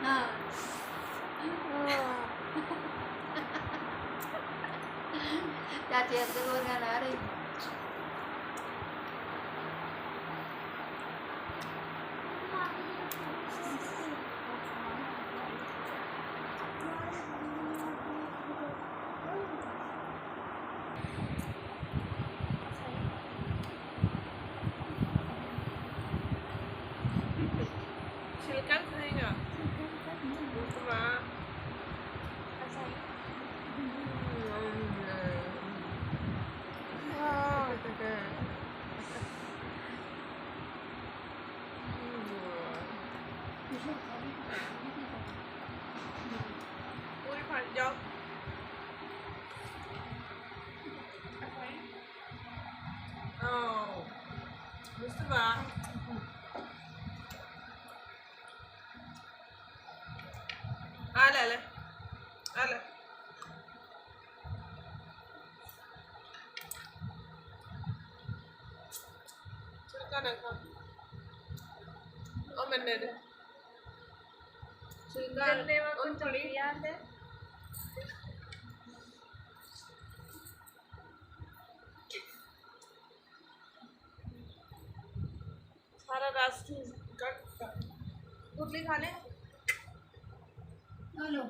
हाँ चाची ऐसे बोल गाना रही छिलका खाएगा उसका पूरी फट जाओ मुस्तफा आ ले ले आ ले छिलका ना खा ओ मैंने दे छिलका उन थोड़ी याद है सारा रस कट गुटली खा ले हेलो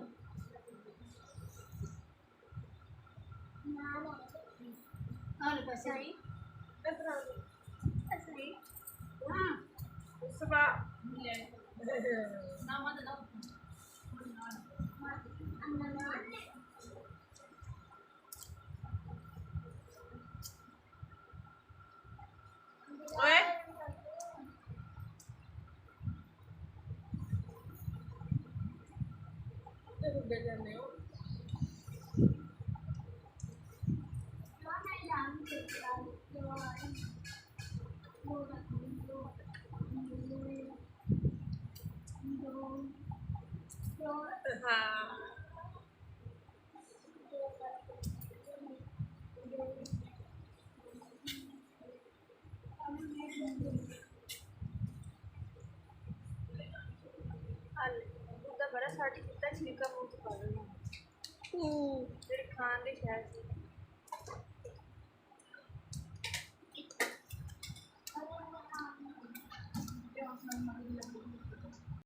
हेलो पैसे हाँ मुस्तफा ना मत ना ओए दे जाने हो हाँ ਉਹਦਾ ਬੜਾ ਸਾਡੀ ਕਿਤਾ ਛਿਲਕਾ ਮੂੰਹ ਚ ਪਾ ਦੇਣਾ ਜਿਹੜੇ ਖਾਣ ਦੇ ਸ਼ਾਇਦ